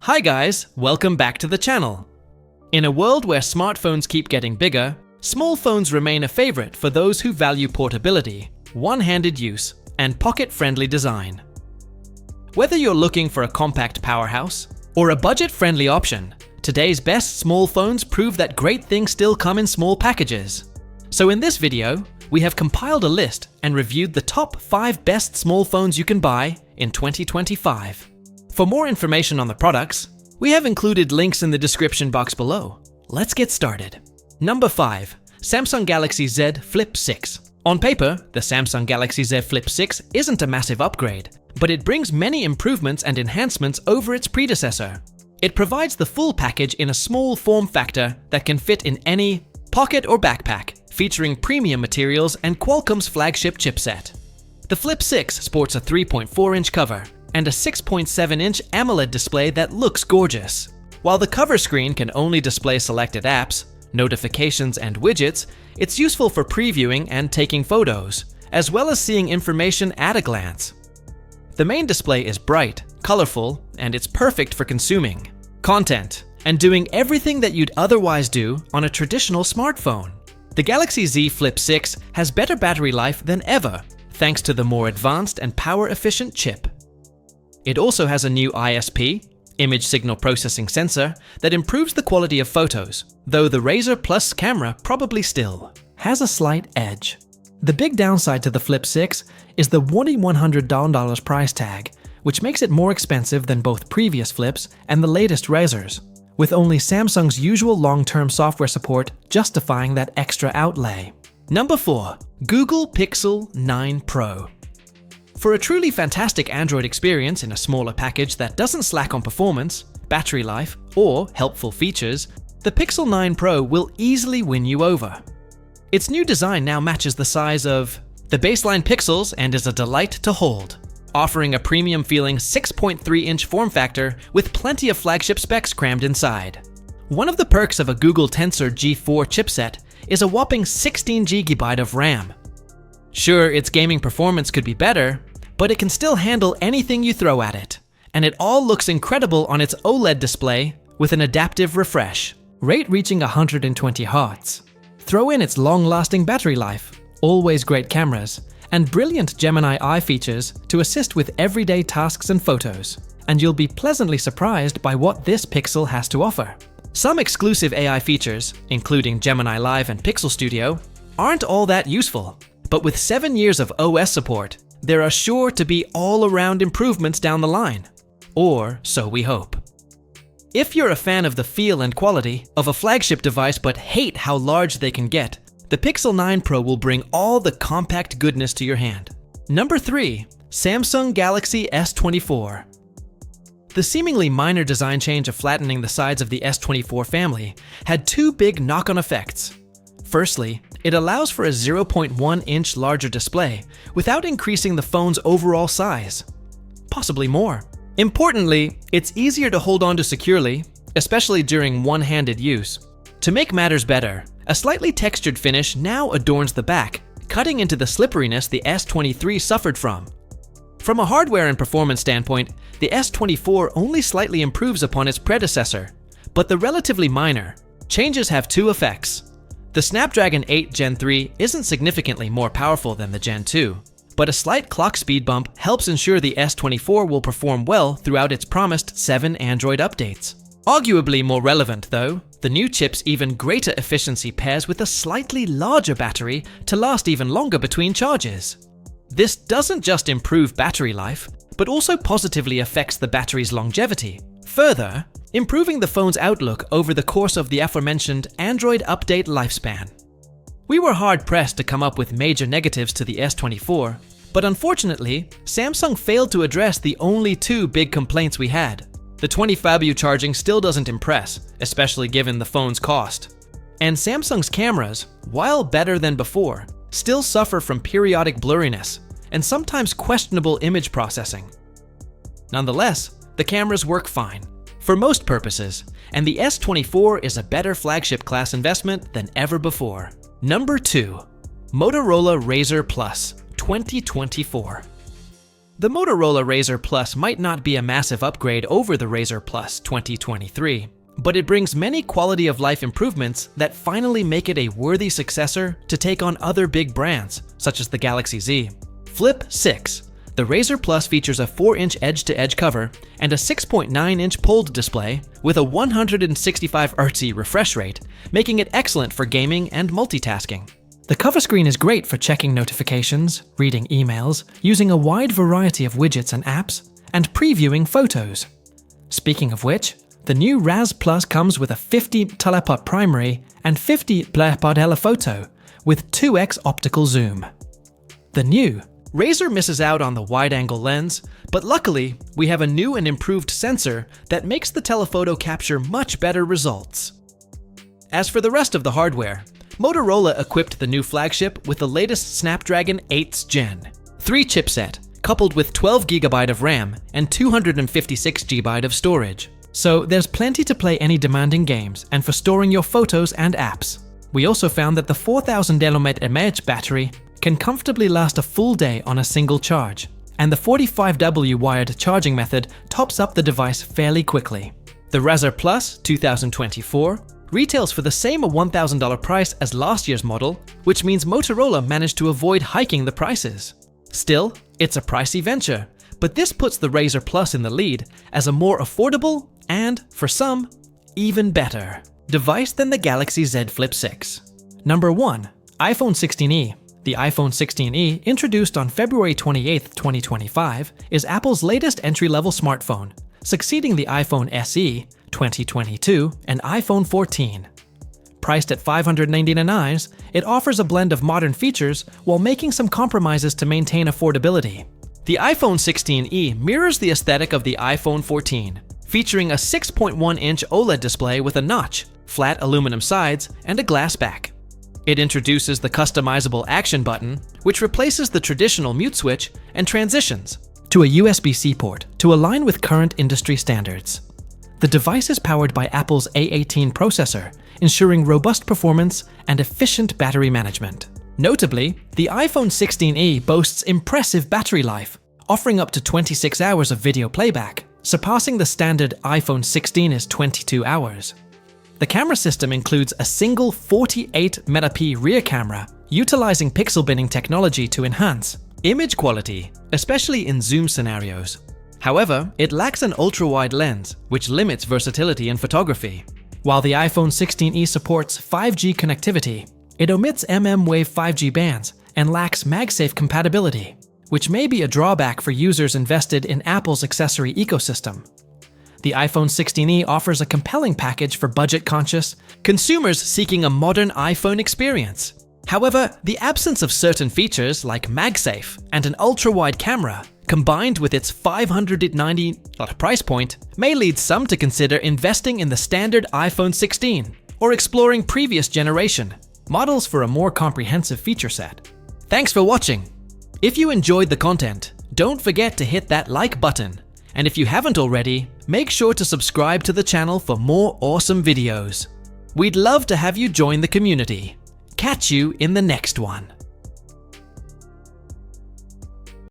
Hi guys, welcome back to the channel. In a world where smartphones keep getting bigger, small phones remain a favorite for those who value portability, one-handed use, and pocket-friendly design. Whether you're looking for a compact powerhouse or a budget-friendly option, today's best small phones prove that great things still come in small packages. So in this video, we have compiled a list and reviewed the top 5 best small phones you can buy in 2025. For more information on the products, we have included links in the description box below. Let's get started. Number 5. Samsung Galaxy Z Flip 6. On paper, the Samsung Galaxy Z Flip 6 isn't a massive upgrade, but it brings many improvements and enhancements over its predecessor. It provides the full package in a small form factor that can fit in any pocket or backpack, featuring premium materials and Qualcomm's flagship chipset. The Flip 6 sports a 3.4-inch cover and a 6.7-inch AMOLED display that looks gorgeous. While the cover screen can only display selected apps, notifications, and widgets, it's useful for previewing and taking photos, as well as seeing information at a glance. The main display is bright, colorful, and it's perfect for consuming content and doing everything that you'd otherwise do on a traditional smartphone. The Galaxy Z Flip 6 has better battery life than ever, thanks to the more advanced and power-efficient chip. It also has a new ISP, image signal processing sensor, that improves the quality of photos, though the Razr Plus camera probably still has a slight edge. The big downside to the Flip 6 is the $2,100 price tag, which makes it more expensive than both previous Flips and the latest Razrs, with only Samsung's usual long-term software support justifying that extra outlay. Number 4. Google Pixel 9 Pro. For a truly fantastic Android experience in a smaller package that doesn't slack on performance, battery life, or helpful features, the Pixel 9 Pro will easily win you over. Its new design now matches the size of the baseline pixels and is a delight to hold, offering a premium-feeling 6.3-inch form factor with plenty of flagship specs crammed inside. One of the perks of a Google Tensor G4 chipset is a whopping 16 GB of RAM. Sure, its gaming performance could be better, but it can still handle anything you throw at it. And it all looks incredible on its OLED display with an adaptive refresh rate reaching 120 Hz. Throw in its long-lasting battery life, always great cameras, and brilliant Gemini Eye features to assist with everyday tasks and photos, and you'll be pleasantly surprised by what this Pixel has to offer. Some exclusive AI features, including Gemini Live and Pixel Studio, aren't all that useful, but with 7 years of OS support, there are sure to be all-around improvements down the line. Or so we hope. If you're a fan of the feel and quality of a flagship device but hate how large they can get, the Pixel 9 Pro will bring all the compact goodness to your hand. Number 3. Samsung Galaxy S24. The seemingly minor design change of flattening the sides of the S24 family had 2 big knock-on effects. Firstly, it allows for a 0.1-inch larger display without increasing the phone's overall size, possibly more. Importantly, it's easier to hold onto securely, especially during one-handed use. To make matters better, a slightly textured finish now adorns the back, cutting into the slipperiness the S23 suffered from. From a hardware and performance standpoint, the S24 only slightly improves upon its predecessor, but the relatively minor changes have 2 effects. The Snapdragon 8 Gen 3 isn't significantly more powerful than the Gen 2, but a slight clock speed bump helps ensure the S24 will perform well throughout its promised 7 Android updates. Arguably more relevant though, the new chip's even greater efficiency pairs with a slightly larger battery to last even longer between charges. This doesn't just improve battery life, but also positively affects the battery's longevity, further improving the phone's outlook over the course of the aforementioned Android update lifespan. We were hard-pressed to come up with major negatives to the S24, but unfortunately, Samsung failed to address the only 2 big complaints we had. The 20W charging still doesn't impress, especially given the phone's cost. And Samsung's cameras, while better than before, still suffer from periodic blurriness and sometimes questionable image processing. Nonetheless, the cameras work fine for most purposes, and the S24 is a better flagship class investment than ever before. Number 2. Motorola Razr Plus 2024. The Motorola Razr Plus might not be a massive upgrade over the Razr Plus 2023, but it brings many quality of life improvements that finally make it a worthy successor to take on other big brands, such as the Galaxy Z. Flip 6. The Razr Plus features a 4-inch edge-to-edge cover and a 6.9-inch POLD display with a 165 Hz refresh rate, making it excellent for gaming and multitasking. The cover screen is great for checking notifications, reading emails, using a wide variety of widgets and apps, and previewing photos. Speaking of which, the new Razr Plus comes with a 50 teleport primary and 50 telephoto with 2x optical zoom. The new Razr misses out on the wide-angle lens, but luckily, we have a new and improved sensor that makes the telephoto capture much better results. As for the rest of the hardware, Motorola equipped the new flagship with the latest Snapdragon 8th Gen 3 chipset, coupled with 12GB of RAM and 256GB of storage. So there's plenty to play any demanding games and for storing your photos and apps. We also found that the 4000 mAh battery can comfortably last a full day on a single charge, and the 45W wired charging method tops up the device fairly quickly. The Razr Plus 2024 retails for the same $1,000 price as last year's model, which means Motorola managed to avoid hiking the prices. Still, it's a pricey venture, but this puts the Razr Plus in the lead as a more affordable and, for some, even better device than the Galaxy Z Flip 6. Number 1. iPhone 16e. The iPhone 16e, introduced on February 28, 2025, is Apple's latest entry-level smartphone, succeeding the iPhone SE 2022 and iPhone 14. Priced at $599, it offers a blend of modern features while making some compromises to maintain affordability. The iPhone 16e mirrors the aesthetic of the iPhone 14, featuring a 6.1-inch OLED display with a notch, flat aluminum sides, and a glass back. It introduces the customizable action button, which replaces the traditional mute switch and transitions to a USB-C port to align with current industry standards. The device is powered by Apple's A18 processor, ensuring robust performance and efficient battery management. Notably, the iPhone 16e boasts impressive battery life, offering up to 26 hours of video playback, surpassing the standard iPhone 16's 22 hours. The camera system includes a single 48-megapixel rear camera, utilizing pixel binning technology to enhance image quality, especially in zoom scenarios. However, it lacks an ultra-wide lens, which limits versatility in photography. While the iPhone 16e supports 5G connectivity, it omits mmWave 5G bands and lacks MagSafe compatibility, which may be a drawback for users invested in Apple's accessory ecosystem. The iPhone 16e offers a compelling package for budget-conscious consumers seeking a modern iPhone experience. However, the absence of certain features like MagSafe and an ultra-wide camera, combined with its $590 price point, may lead some to consider investing in the standard iPhone 16 or exploring previous generation models for a more comprehensive feature set. Thanks for watching. If you enjoyed the content, don't forget to hit that like button. And if you haven't already, make sure to subscribe to the channel for more awesome videos. We'd love to have you join the community. Catch you in the next one.